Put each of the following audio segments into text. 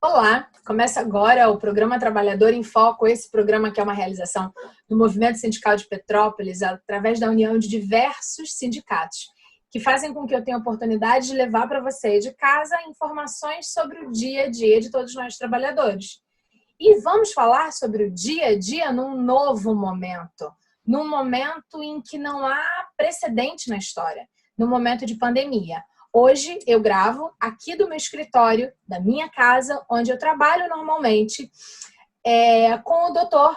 Olá, começa agora o programa Trabalhador em Foco, esse programa que é uma realização do Movimento Sindical de Petrópolis através da união de diversos sindicatos, que fazem com que eu tenha a oportunidade de levar para você de casa informações sobre o dia a dia de todos nós trabalhadores. E vamos falar sobre o dia a dia num novo momento, num momento em que não há precedente na história, no momento de pandemia. Hoje eu gravo aqui do meu escritório, da minha casa, onde eu trabalho normalmente, com o doutor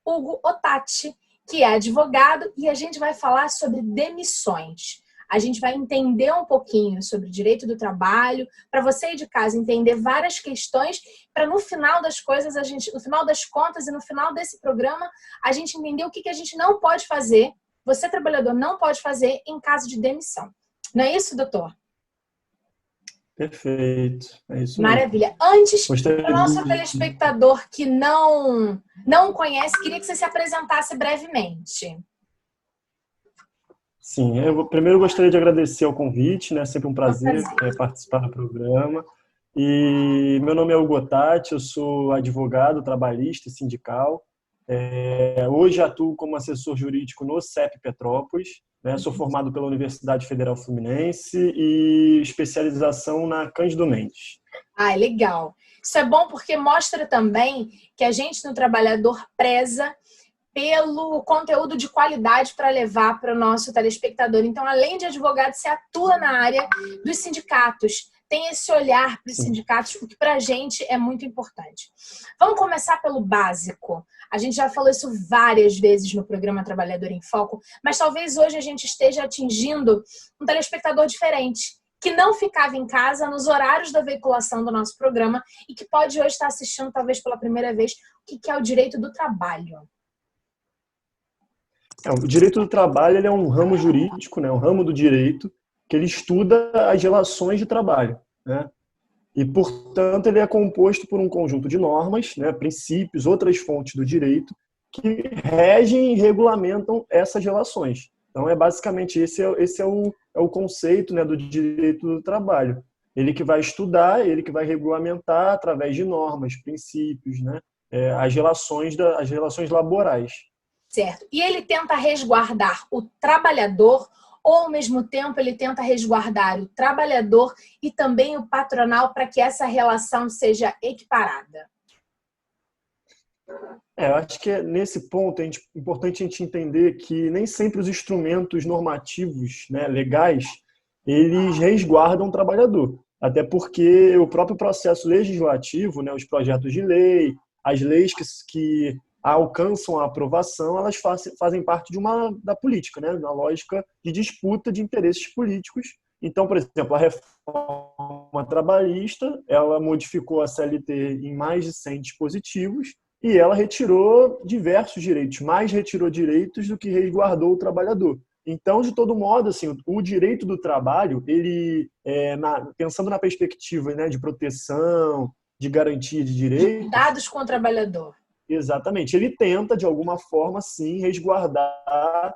Hugo Otati, que é advogado, e a gente vai falar sobre demissões. A gente vai entender um pouquinho sobre o direito do trabalho, para você aí de casa entender várias questões, para no final das coisas, no final das contas e no final desse programa, a gente entender o que a gente não pode fazer, você trabalhador não pode fazer em caso de demissão. Não é isso, doutor? Perfeito, é isso mesmo. Maravilha. Antes, Gostaria para o nosso telespectador que não conhece, queria que você se apresentasse brevemente. Sim, eu primeiro gostaria de agradecer o convite, né? É sempre um prazer participar do programa. E meu nome é Hugo Otati, eu sou advogado, trabalhista e sindical. Hoje atuo como assessor jurídico no CEP Petrópolis, né? Sou formado pela Universidade Federal Fluminense e especialização na Cândido Mendes. Ah, legal. Isso é bom porque mostra também que a gente no Trabalhador preza pelo conteúdo de qualidade para levar para o nosso telespectador. Então, além de advogado, você atua na área dos sindicatos, tem esse olhar para os sindicatos, o que para a gente é muito importante. Vamos começar pelo básico. A gente já falou isso várias vezes no programa Trabalhador em Foco, mas talvez hoje a gente esteja atingindo um telespectador diferente, que não ficava em casa nos horários da veiculação do nosso programa e que pode hoje estar assistindo, talvez pela primeira vez, o que é o direito do trabalho. O direito do trabalho ele é um ramo jurídico, né, um ramo do direito, que ele estuda as relações de trabalho, né? E, portanto, ele é composto por um conjunto de normas, né, princípios, outras fontes do direito, que regem e regulamentam essas relações. Então, basicamente, esse é o conceito, né, do direito do trabalho. Ele que vai estudar, ele que vai regulamentar através de normas, princípios, né, as relações laborais. Certo. E ele tenta resguardar o trabalhador ou, ao mesmo tempo, ele tenta resguardar o trabalhador e também o patronal para que essa relação seja equiparada? Eu acho que nesse ponto é importante a gente entender que nem sempre os instrumentos normativos, né, legais, eles resguardam o trabalhador. Até porque o próprio processo legislativo, né, os projetos de lei, as leis que alcançam a aprovação, elas fazem parte da política, né, na lógica de disputa de interesses políticos. Então, por exemplo, a reforma trabalhista, ela modificou a CLT em mais de 100 dispositivos e ela retirou diversos direitos, mais retirou direitos do que resguardou o trabalhador. Então, de todo modo, assim, o direito do trabalho, ele, pensando na perspectiva, né, de proteção, de garantia de direitos... Dados com o trabalhador. Exatamente. Ele tenta, de alguma forma, sim, resguardar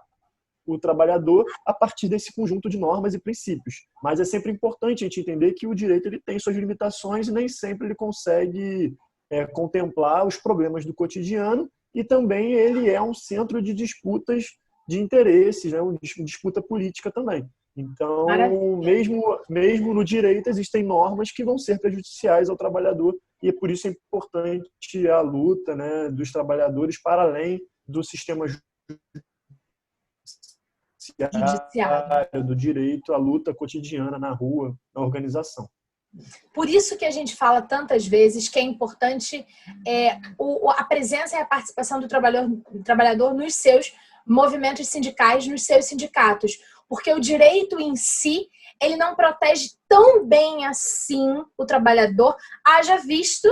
o trabalhador a partir desse conjunto de normas e princípios. Mas é sempre importante a gente entender que o direito ele tem suas limitações e nem sempre ele consegue contemplar os problemas do cotidiano, e também ele é um centro de disputas de interesses, né? Uma disputa política também. Então, mesmo no direito, existem normas que vão ser prejudiciais ao trabalhador, e é por isso importante a luta, né, dos trabalhadores para além do sistema judiciário, do direito, a luta cotidiana na rua, na organização. Por isso que a gente fala tantas vezes que é importante a presença e a participação do trabalhador nos seus movimentos sindicais, nos seus sindicatos. Porque o direito em si, ele não protege tão bem assim o trabalhador, haja visto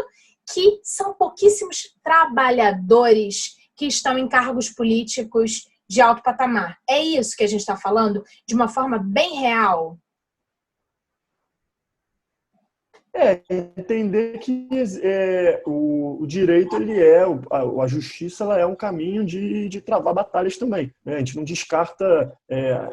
que são pouquíssimos trabalhadores que estão em cargos políticos de alto patamar. É isso que a gente está falando de uma forma bem real? Entender que o direito, a justiça, ela é um caminho de travar batalhas também, né? A gente não descarta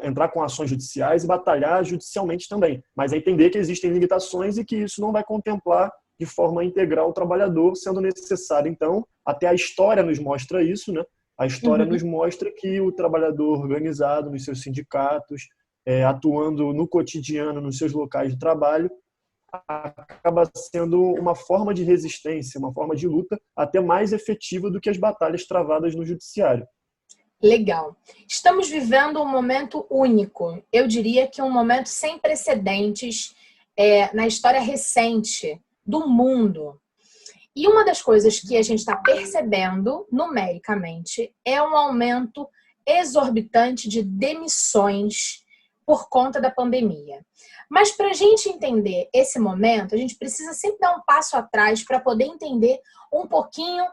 entrar com ações judiciais e batalhar judicialmente também, mas é entender que existem limitações e que isso não vai contemplar de forma a integrar o trabalhador, sendo necessário, então, até a história nos mostra isso, né? A história nos mostra que o trabalhador organizado nos seus sindicatos, atuando no cotidiano, nos seus locais de trabalho, acaba sendo uma forma de resistência, uma forma de luta até mais efetiva do que as batalhas travadas no judiciário. Legal. Estamos vivendo um momento único. Eu diria que um momento sem precedentes na história recente do mundo. E uma das coisas que a gente está percebendo, numericamente, é um aumento exorbitante de demissões por conta da pandemia. Mas para a gente entender esse momento, a gente precisa sempre dar um passo atrás para poder entender um pouquinho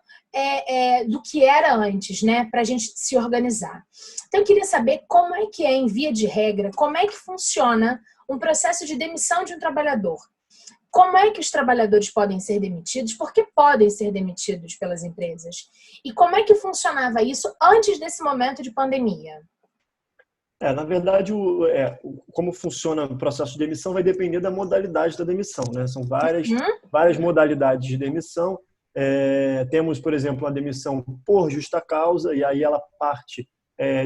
do que era antes, né? Para a gente se organizar. Então, eu queria saber como é que em via de regra, como é que funciona um processo de demissão de um trabalhador. Como é que os trabalhadores podem ser demitidos? Por que podem ser demitidos pelas empresas? E como é que funcionava isso antes desse momento de pandemia? Na verdade, como funciona o processo de demissão vai depender da modalidade da demissão, né? São várias modalidades de demissão. Temos, por exemplo, a demissão por justa causa, e aí ela parte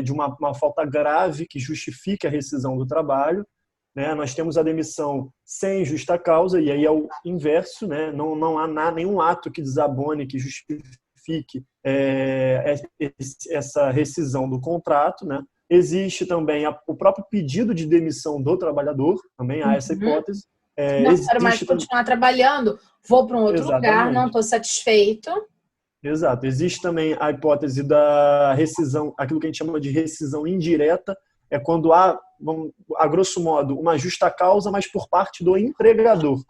de uma falta grave que justifique a rescisão do trabalho. Né? Nós temos a demissão sem justa causa, e aí é o inverso, né? Não há nenhum ato que desabone, que justifique essa rescisão do contrato, né? Existe também o próprio pedido de demissão do trabalhador, também há essa hipótese. Não quero mais continuar trabalhando, vou para um outro lugar, não estou satisfeito. Exato. Existe também a hipótese da rescisão, aquilo que a gente chama de rescisão indireta, é quando há, a grosso modo, uma justa causa, mas por parte do empregador.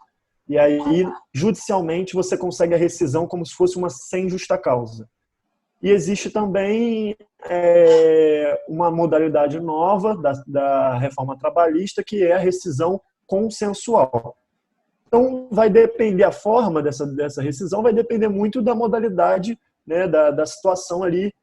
E aí, judicialmente, você consegue a rescisão como se fosse uma sem justa causa. E existe também uma modalidade nova da reforma trabalhista, que é a rescisão consensual. Então, vai depender, a forma dessa rescisão vai depender muito da modalidade, né, da situação ali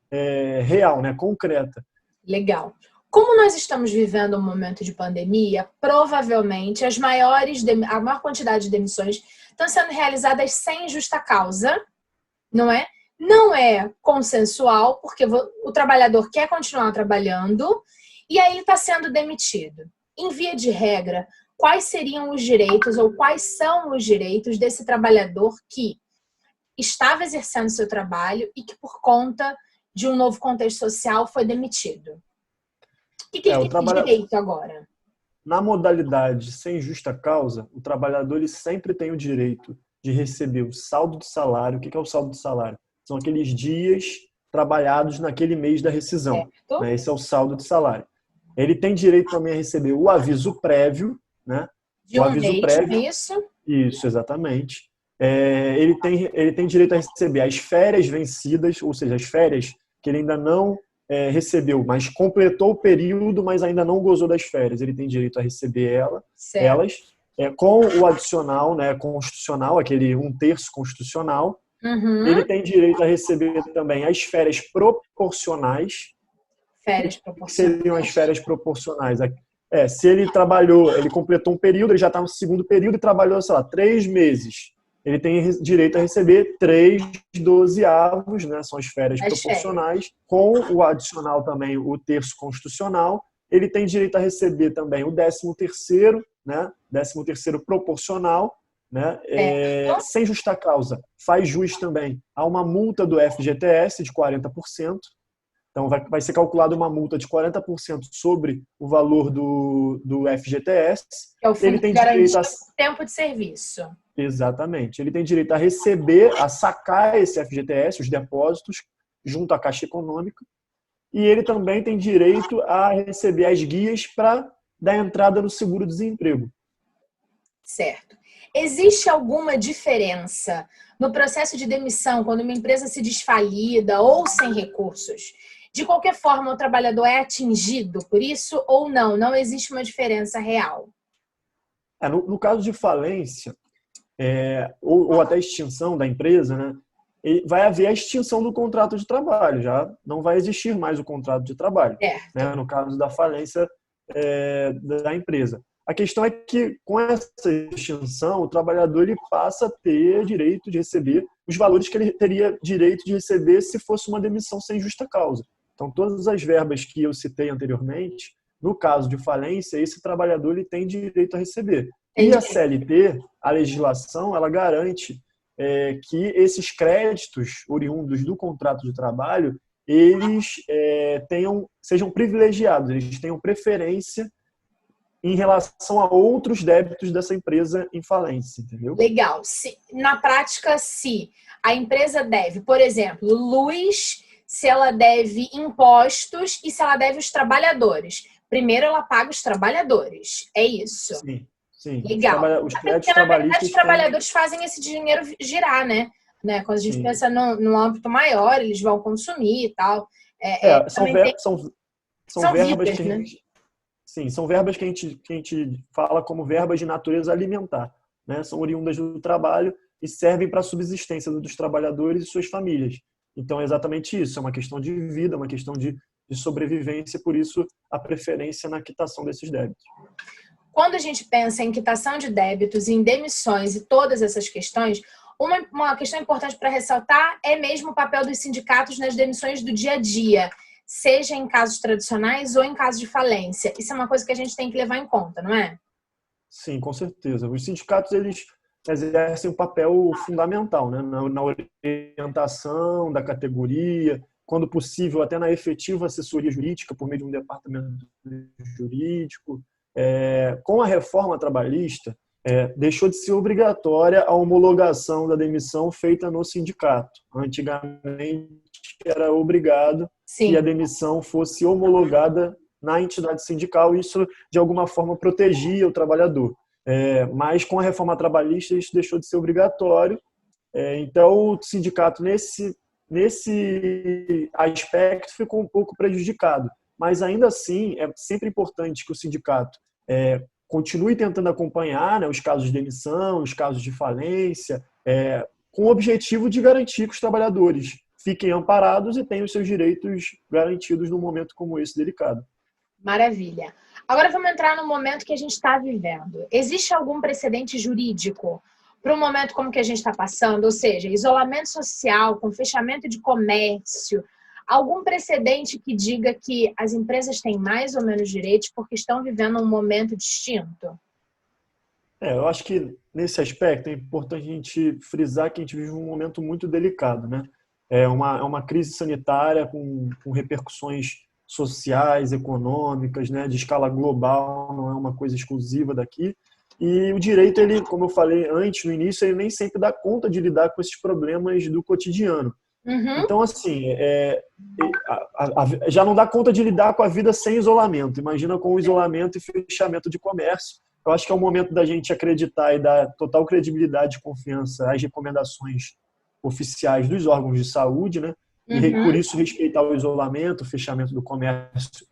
real, né, concreta. Legal. Como nós estamos vivendo um momento de pandemia, provavelmente a maior quantidade de demissões estão sendo realizadas sem justa causa, não é? Não é consensual, porque o trabalhador quer continuar trabalhando e aí ele está sendo demitido. Em via de regra, quais seriam os direitos ou quais são os direitos desse trabalhador que estava exercendo seu trabalho e que, por conta de um novo contexto social, foi demitido? O que ele tem direito agora? Na modalidade sem justa causa, o trabalhador ele sempre tem o direito de receber o saldo de salário. O que é o saldo de salário? São aqueles dias trabalhados naquele mês da rescisão. Né? Esse é o saldo de salário. Ele tem direito também a receber o aviso prévio, né? De um mês, prévio, isso? Isso, exatamente. Ele tem direito a receber as férias vencidas, ou seja, as férias que ele ainda não recebeu, mas completou o período, mas ainda não gozou das férias. Ele tem direito a receber elas, com o adicional, né, constitucional, aquele 1/3 constitucional. Ele tem direito a receber também as férias proporcionais. Férias proporcionais. Seriam as férias proporcionais. Se ele trabalhou, ele completou um período, ele já está no segundo período e trabalhou, sei lá, 3 meses. Ele tem direito a receber 3/12avos, né? São as férias proporcionais, com o adicional também, o 1/3 constitucional. Ele tem direito a receber também o 13º, né? 13º proporcional, né? Sem justa causa. Faz jus também a uma multa do FGTS de 40%. Então, vai ser calculada uma multa de 40% sobre o valor do FGTS. Que é o fundo de garantia do tempo de serviço. Exatamente. Ele tem direito a receber, a sacar esse FGTS, os depósitos, junto à Caixa Econômica. E ele também tem direito a receber as guias para dar entrada no seguro-desemprego. Certo. Existe alguma diferença no processo de demissão, quando uma empresa se diz falida ou sem recursos? De qualquer forma, o trabalhador é atingido por isso ou não? Não existe uma diferença real? No caso de falência, ou até extinção da empresa, né, vai haver a extinção do contrato de trabalho. Já não vai existir mais o contrato de trabalho, né, no caso da falência da empresa. A questão é que, com essa extinção, o trabalhador ele passa a ter direito de receber os valores que ele teria direito de receber se fosse uma demissão sem justa causa. Então, todas as verbas que eu citei anteriormente, no caso de falência, esse trabalhador ele tem direito a receber. E a CLT, a legislação, ela garante que esses créditos oriundos do contrato de trabalho, eles sejam privilegiados, eles tenham preferência em relação a outros débitos dessa empresa em falência, entendeu? Legal. Na prática, se a empresa deve, por exemplo, luz, se ela deve impostos e se ela deve os trabalhadores. Primeiro ela paga os trabalhadores. É isso? Sim. Legal. Os porque, na verdade, os trabalhadores fazem esse dinheiro girar, né? Quando a gente pensa no âmbito maior, eles vão consumir e tal. São verbas vidas, que a gente... Sim, são verbas que a gente fala como verbas de natureza alimentar, né? São oriundas do trabalho e servem para a subsistência dos trabalhadores e suas famílias. Então, é exatamente isso. É uma questão de vida, uma questão de sobrevivência, por isso a preferência na quitação desses débitos. Quando a gente pensa em quitação de débitos, em demissões e todas essas questões, uma questão importante para ressaltar é mesmo o papel dos sindicatos nas demissões do dia a dia, seja em casos tradicionais ou em casos de falência. Isso é uma coisa que a gente tem que levar em conta, não é? Sim, com certeza. Os sindicatos, eles exercem um papel fundamental, né? Na orientação da categoria, quando possível, até na efetiva assessoria jurídica por meio de um departamento jurídico. Com a reforma trabalhista, deixou de ser obrigatória a homologação da demissão feita no sindicato. Antigamente, era obrigado que a demissão fosse homologada na entidade sindical e isso, de alguma forma, protegia o trabalhador. Mas, com a reforma trabalhista, isso deixou de ser obrigatório. Então, o sindicato, nesse aspecto, ficou um pouco prejudicado. Mas, ainda assim, é sempre importante que o sindicato continue tentando acompanhar, né, os casos de demissão, os casos de falência, com o objetivo de garantir que os trabalhadores fiquem amparados e tenham os seus direitos garantidos num momento como esse delicado. Maravilha. Agora vamos entrar no momento que a gente está vivendo. Existe algum precedente jurídico para um momento como que a gente está passando? Ou seja, isolamento social, com fechamento de comércio, algum precedente que diga que as empresas têm mais ou menos direitos porque estão vivendo um momento distinto? Eu acho que, nesse aspecto, é importante a gente frisar que a gente vive um momento muito delicado, né? É uma crise sanitária com repercussões sociais, econômicas, né, de escala global, não é uma coisa exclusiva daqui. E o direito, ele, como eu falei antes, no início, ele nem sempre dá conta de lidar com esses problemas do cotidiano. Então, assim, já não dá conta de lidar com a vida sem isolamento. Imagina com o isolamento e fechamento de comércio. Eu acho que é o momento da gente acreditar e dar total credibilidade e confiança às recomendações oficiais dos órgãos de saúde, né? E por isso respeitar o isolamento, o fechamento do comércio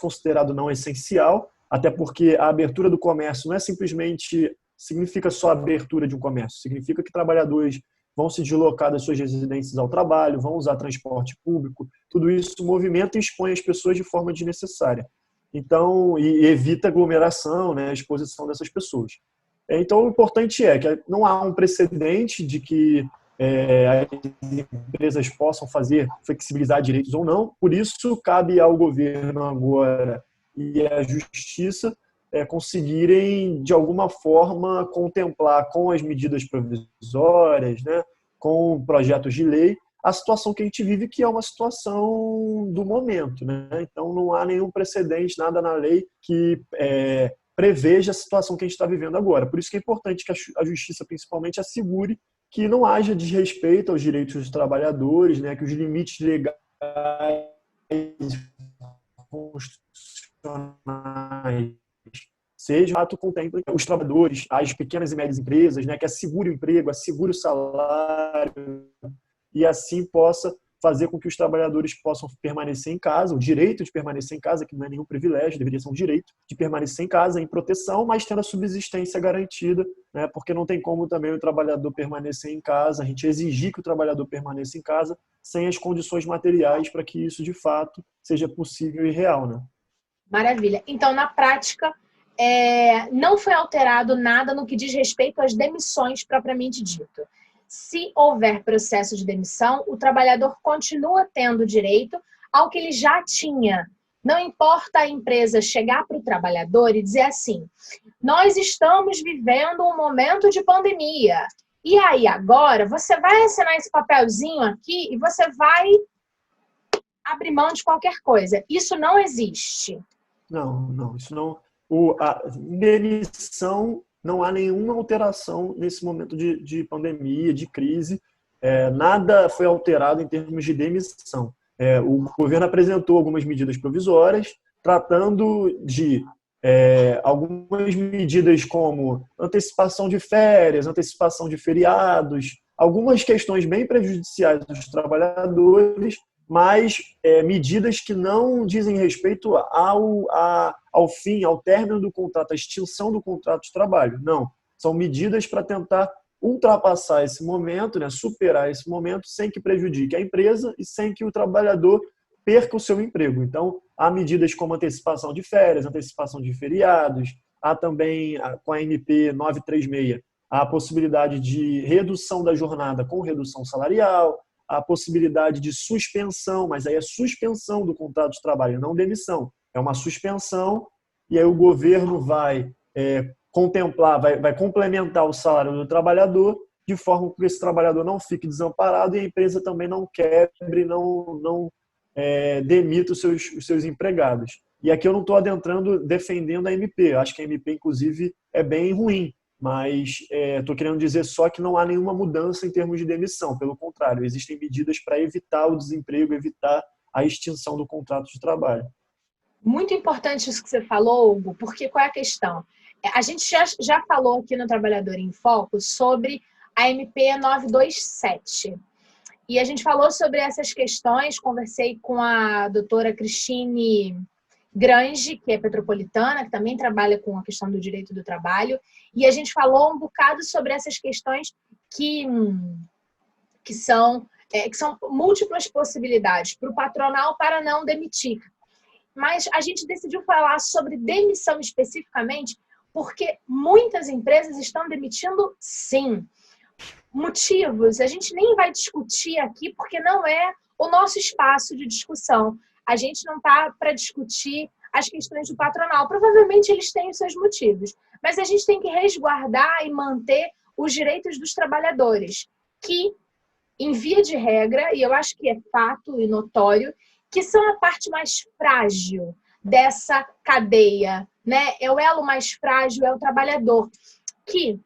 considerado não essencial, até porque a abertura do comércio não é simplesmente, significa só a abertura de um comércio, significa que trabalhadores vão se deslocar das suas residências ao trabalho, vão usar transporte público, tudo isso movimenta e expõe as pessoas de forma desnecessária. Então, e evita aglomeração, né, a exposição dessas pessoas. Então, o importante é que não há um precedente de que as empresas possam flexibilizar direitos ou não. Por isso, cabe ao governo agora e à justiça conseguirem, de alguma forma, contemplar com as medidas provisórias, né, com projetos de lei, a situação que a gente vive, que é uma situação do momento, né? Então, não há nenhum precedente, nada na lei que preveja a situação que a gente está vivendo agora. Por isso que é importante que a justiça, principalmente, assegure que não haja desrespeito aos direitos dos trabalhadores, né? Que os limites legais constitucionais sejam ato contemplem os trabalhadores, as pequenas e médias empresas, né? Que assegure o emprego, assegure o salário e assim possa fazer com que os trabalhadores possam permanecer em casa, o direito de permanecer em casa, que não é nenhum privilégio, deveria ser um direito de permanecer em casa, em proteção, mas tendo a subsistência garantida, né? Porque não tem como também o trabalhador permanecer em casa, a gente exigir que o trabalhador permaneça em casa sem as condições materiais para que isso, de fato, seja possível e real, né? Maravilha. Então, na prática, não foi alterado nada no que diz respeito às demissões propriamente dito. Se houver processo de demissão, o trabalhador continua tendo direito ao que ele já tinha. Não importa a empresa chegar para o trabalhador e dizer assim, nós estamos vivendo um momento de pandemia. E aí, agora, você vai assinar esse papelzinho aqui e você vai abrir mão de qualquer coisa. Isso não existe. Não, isso não. A demissão, não há nenhuma alteração nesse momento de pandemia, de crise. Nada foi alterado em termos de demissão. O governo apresentou algumas medidas provisórias, tratando de algumas medidas como antecipação de férias, antecipação de feriados, algumas questões bem prejudiciais dos trabalhadores, mas medidas que não dizem respeito ao fim, ao término do contrato, à extinção do contrato de trabalho. Não, são medidas para tentar ultrapassar esse momento, né, superar esse momento sem que prejudique a empresa e sem que o trabalhador perca o seu emprego. Então, há medidas como antecipação de férias, antecipação de feriados, há também, com a MP 936, a possibilidade de redução da jornada com redução salarial, a possibilidade de suspensão, mas aí é suspensão do contrato de trabalho, não demissão. É uma suspensão e aí o governo vai contemplar, vai complementar o salário do trabalhador de forma que esse trabalhador não fique desamparado e a empresa também não quebre, não demita os seus empregados. E aqui eu não estou adentrando defendendo a MP. Eu acho que a MP, inclusive, é bem ruim, mas estou querendo dizer só que não há nenhuma mudança em termos de demissão. Pelo contrário, existem medidas para evitar o desemprego, evitar a extinção do contrato de trabalho. Muito importante isso que você falou, Hugo, porque qual é a questão? A gente já falou aqui no Trabalhador em Foco sobre a MP 927. E a gente falou sobre essas questões, conversei com a doutora Cristine Grange, que é petropolitana, que também trabalha com a questão do direito do trabalho, e a gente falou um bocado sobre essas questões que são múltiplas possibilidades para o patronal para não demitir. Mas a gente decidiu falar sobre demissão especificamente porque muitas empresas estão demitindo, sim. Motivos, a gente nem vai discutir aqui porque não é o nosso espaço de discussão. A gente não está para discutir as questões do patronal. Provavelmente eles têm os seus motivos, mas a gente tem que resguardar e manter os direitos dos trabalhadores, que, em via de regra, e eu acho que é fato e notório, que são a parte mais frágil dessa cadeia, né? É o elo mais frágil, é o trabalhador, que,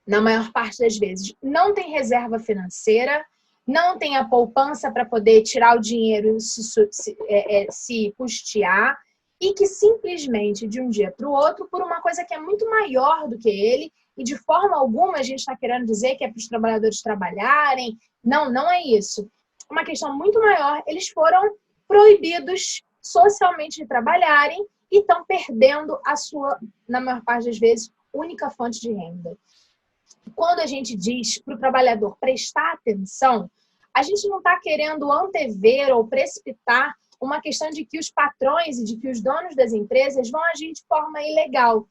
na maior parte das vezes, não tem reserva financeira, não tem a poupança para poder tirar o dinheiro e se custear, e que simplesmente, de um dia para o outro, por uma coisa que é muito maior do que ele, e de forma alguma a gente está querendo dizer que é para os trabalhadores trabalharem. Não, não é isso. Uma questão muito maior, eles foram proibidos socialmente de trabalharem e estão perdendo a sua, na maior parte das vezes, única fonte de renda. Quando a gente diz para o trabalhador prestar atenção, a gente não está querendo antever ou precipitar uma questão de que os patrões e de que os donos das empresas vão agir de forma ilegal.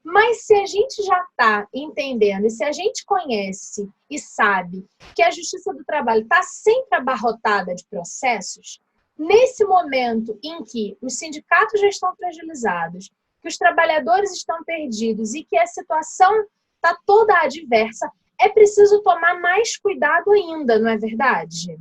Mas se a gente já está entendendo e se a gente conhece e sabe que a Justiça do Trabalho está sempre abarrotada de processos, nesse momento em que os sindicatos já estão fragilizados, que os trabalhadores estão perdidos e que a situação está toda adversa, é preciso tomar mais cuidado ainda, não é verdade?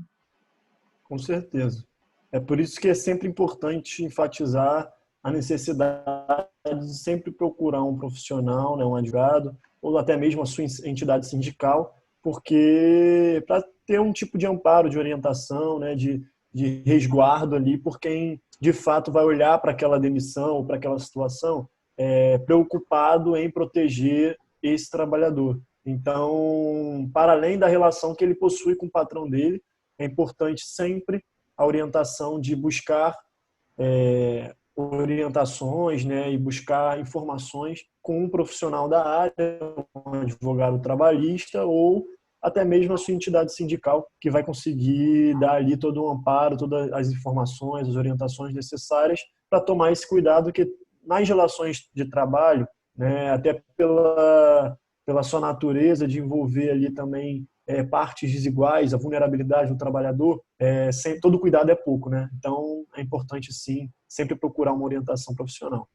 Com certeza. É por isso que é sempre importante enfatizar a necessidade de sempre procurar um profissional, né, um advogado, ou até mesmo a sua entidade sindical, porque para ter um tipo de amparo, de orientação, né, de resguardo ali por quem de fato vai olhar para aquela demissão ou para aquela situação preocupado em proteger esse trabalhador. Então, para além da relação que ele possui com o patrão dele, é importante sempre a orientação de buscar orientações, né, e buscar informações com um profissional da área, um advogado trabalhista ou até mesmo a sua entidade sindical, que vai conseguir dar ali todo o amparo, todas as informações, as orientações necessárias para tomar esse cuidado, que nas relações de trabalho, né, até pela sua natureza de envolver ali também partes desiguais, a vulnerabilidade do trabalhador, todo cuidado é pouco, né? Então, é importante, sim, sempre procurar uma orientação profissional.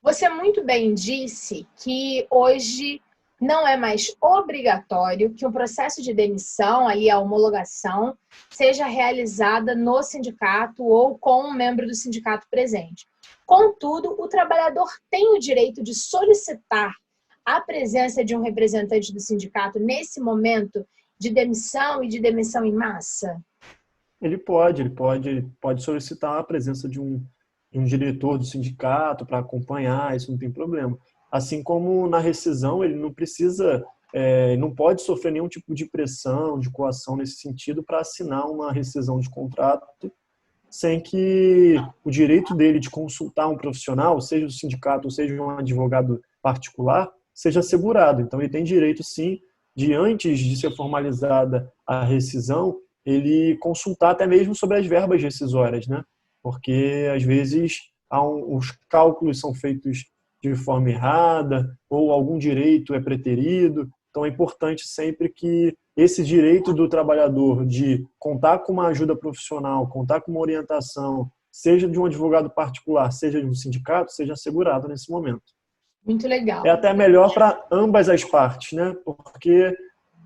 Você muito bem disse que hoje não é mais obrigatório que o processo de demissão, aí a homologação, seja realizada no sindicato ou com um membro do sindicato presente. Contudo, o trabalhador tem o direito de solicitar a presença de um representante do sindicato nesse momento de demissão e de demissão em massa? Ele pode solicitar a presença de um diretor do sindicato para acompanhar, isso não tem problema. Assim como na rescisão, ele não precisa, não pode sofrer nenhum tipo de pressão, de coação nesse sentido para assinar uma rescisão de contrato, sem que o direito dele de consultar um profissional, seja do sindicato ou seja um advogado particular, seja assegurado. Então, ele tem direito, sim, de antes de ser formalizada a rescisão, ele consultar até mesmo sobre as verbas rescisórias, né? Porque, às vezes, os cálculos são feitos de forma errada ou algum direito é preterido. Então, é importante sempre que esse direito do trabalhador de contar com uma ajuda profissional, contar com uma orientação, seja de um advogado particular, seja de um sindicato, seja assegurado nesse momento. Muito legal. É até melhor para ambas as partes, né? Porque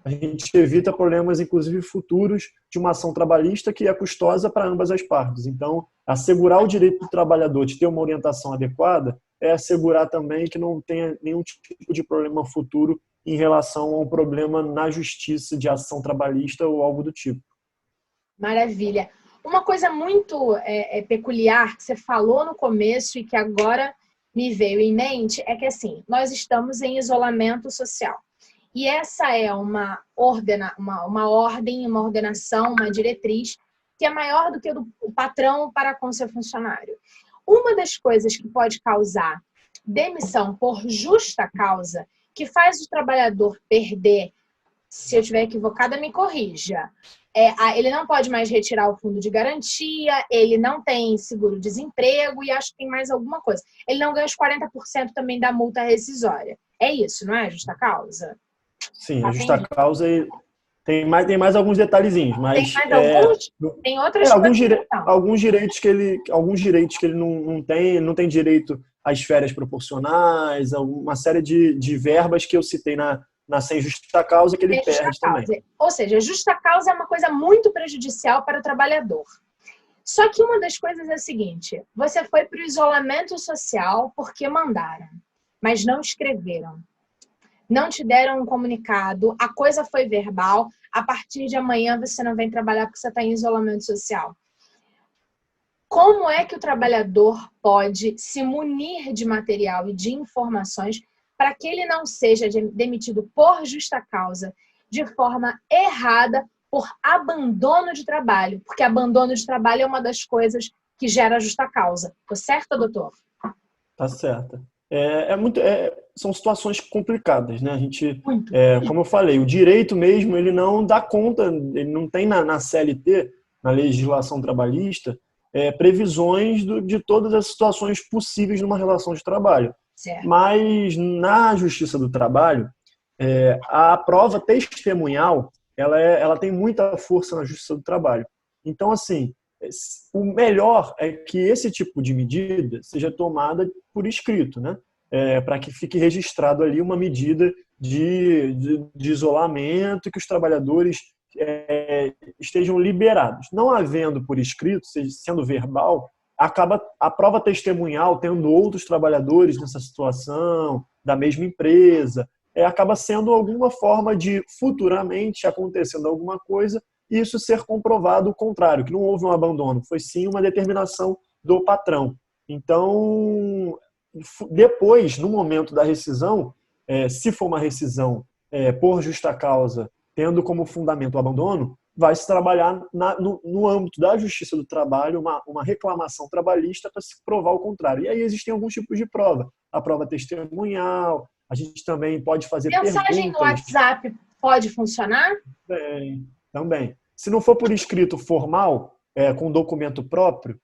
a gente evita problemas, inclusive futuros, de uma ação trabalhista que é custosa para ambas as partes. Então, assegurar o direito do trabalhador de ter uma orientação adequada é assegurar também que não tenha nenhum tipo de problema futuro em relação a um problema na justiça de ação trabalhista ou algo do tipo. Maravilha. Uma coisa muito peculiar que você falou no começo e que agora me veio em mente é que, assim, nós estamos em isolamento social. E essa é uma ordem, uma ordenação, uma diretriz que é maior do que o patrão para com seu funcionário. Uma das coisas que pode causar demissão por justa causa, que faz o trabalhador perder, se eu estiver equivocada, me corrija. Ele não pode mais retirar o fundo de garantia, ele não tem seguro-desemprego e acho que tem mais alguma coisa. Ele não ganha os 40% também da multa rescisória. É isso, não é justa causa? Sim, a justa causa tem mais alguns detalhezinhos, mas tem mais alguns? Tem outras alguns direitos que ele não tem direito às férias proporcionais, uma série de verbas que eu citei na sem justa causa que ele perde também. Ou seja, a justa causa é uma coisa muito prejudicial para o trabalhador. Só que uma das coisas é a seguinte: você foi para o isolamento social porque mandaram, mas não escreveram. Não te deram um comunicado, a coisa foi verbal, a partir de amanhã você não vem trabalhar porque você está em isolamento social. Como é que o trabalhador pode se munir de material e de informações para que ele não seja demitido por justa causa, de forma errada, por abandono de trabalho? Porque abandono de trabalho é uma das coisas que gera justa causa. Tô certa, doutor? Tá certa. São situações complicadas, né? A gente, como eu falei, o direito mesmo, ele não dá conta, ele não tem na CLT, na legislação trabalhista, previsões de todas as situações possíveis numa relação de trabalho. Certo. Mas na Justiça do Trabalho, a prova testemunhal, ela tem muita força na Justiça do Trabalho. Então, assim, o melhor é que esse tipo de medida seja tomada por escrito, né? Para que fique registrado ali uma medida de isolamento e que os trabalhadores estejam liberados. Não havendo por escrito, sendo verbal, acaba a prova testemunhal, tendo outros trabalhadores nessa situação, da mesma empresa, acaba sendo alguma forma de futuramente acontecendo alguma coisa e isso ser comprovado o contrário, que não houve um abandono, foi sim uma determinação do patrão. Então, depois, no momento da rescisão, se for uma rescisão por justa causa, tendo como fundamento o abandono, vai se trabalhar no âmbito da Justiça do Trabalho uma reclamação trabalhista para se provar o contrário. E aí existem alguns tipos de prova. A prova testemunhal, a gente também pode fazer mensagem no WhatsApp pode funcionar? Também. Se não for por escrito formal, com documento próprio,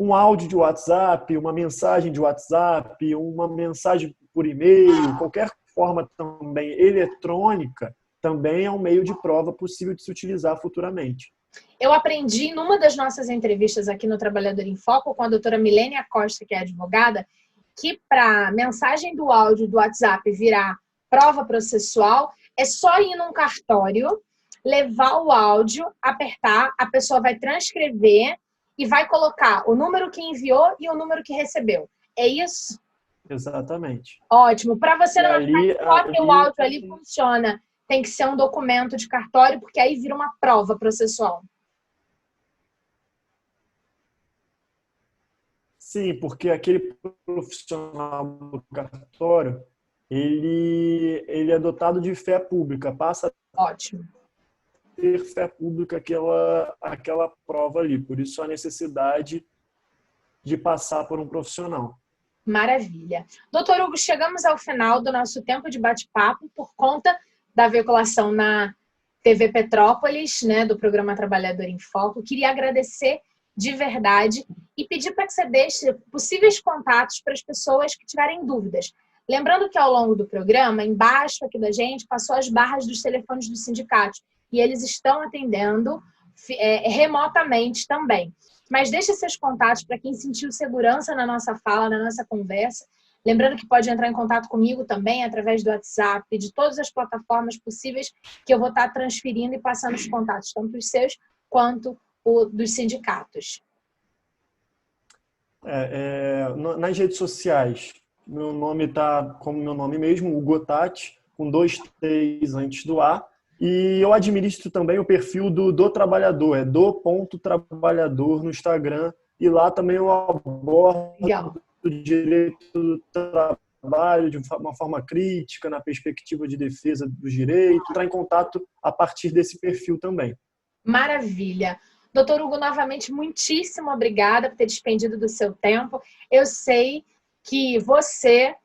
um áudio de WhatsApp, uma mensagem de WhatsApp, uma mensagem por e-mail, qualquer forma também eletrônica, também é um meio de prova possível de se utilizar futuramente. Eu aprendi numa das nossas entrevistas aqui no Trabalhador em Foco com a doutora Milênia Costa, que é advogada, que para mensagem do áudio do WhatsApp virar prova processual, é só ir num cartório, levar o áudio, apertar, a pessoa vai transcrever e vai colocar o número que enviou e o número que recebeu. É isso? Exatamente. Ótimo. Para você não ali, achar que o áudio ali funciona, tem que ser um documento de cartório, porque aí vira uma prova processual. Sim, porque aquele profissional do cartório, ele é dotado de fé pública, passa Ótimo. a ter fé pública aquela prova ali. Por isso a necessidade de passar por um profissional. Maravilha. Doutor Hugo, chegamos ao final do nosso tempo de bate-papo por conta da veiculação na TV Petrópolis, né, do programa Trabalhador em Foco. Queria agradecer de verdade e pedir para que você deixe possíveis contatos para as pessoas que tiverem dúvidas. Lembrando que ao longo do programa, embaixo aqui da gente, passou as barras dos telefones dos sindicatos e eles estão atendendo remotamente também. Mas deixe seus contatos para quem sentiu segurança na nossa fala, na nossa conversa. Lembrando que pode entrar em contato comigo também através do WhatsApp, de todas as plataformas possíveis que eu vou estar transferindo e passando os contatos, tanto os seus quanto dos sindicatos. Nas redes sociais, meu nome está como meu nome mesmo, Hugo Tati, com 2 T's antes do A. E eu administro também o perfil do Trabalhador, é do.trabalhador no Instagram. E lá também eu abordo o direito do trabalho de uma forma crítica, na perspectiva de defesa dos direitos. Entrar em contato a partir desse perfil também. Maravilha. Doutor Hugo, novamente, muitíssimo obrigada por ter despendido do seu tempo. Eu sei que você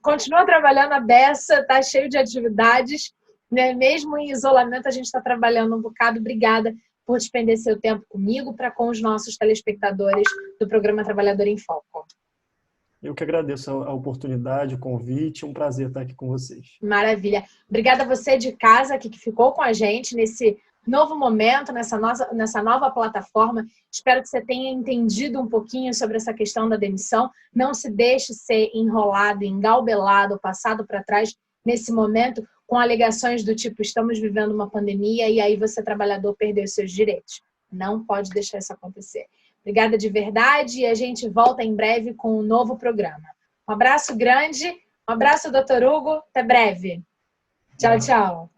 continua trabalhando a beça, está cheio de atividades, né? Mesmo em isolamento, a gente está trabalhando um bocado. Obrigada por despender seu tempo comigo, para com os nossos telespectadores do programa Trabalhador em Foco. Eu que agradeço a oportunidade, o convite, um prazer estar aqui com vocês. Maravilha. Obrigada a você de casa que ficou com a gente nesse novo momento, nessa nova plataforma. Espero que você tenha entendido um pouquinho sobre essa questão da demissão. Não se deixe ser enrolado, engalbelado, passado para trás nesse momento com alegações do tipo, estamos vivendo uma pandemia e aí você, trabalhador, perdeu seus direitos. Não pode deixar isso acontecer. Obrigada de verdade e a gente volta em breve com um novo programa. Um abraço grande, um abraço, doutor Hugo. Até breve. Tchau, tchau.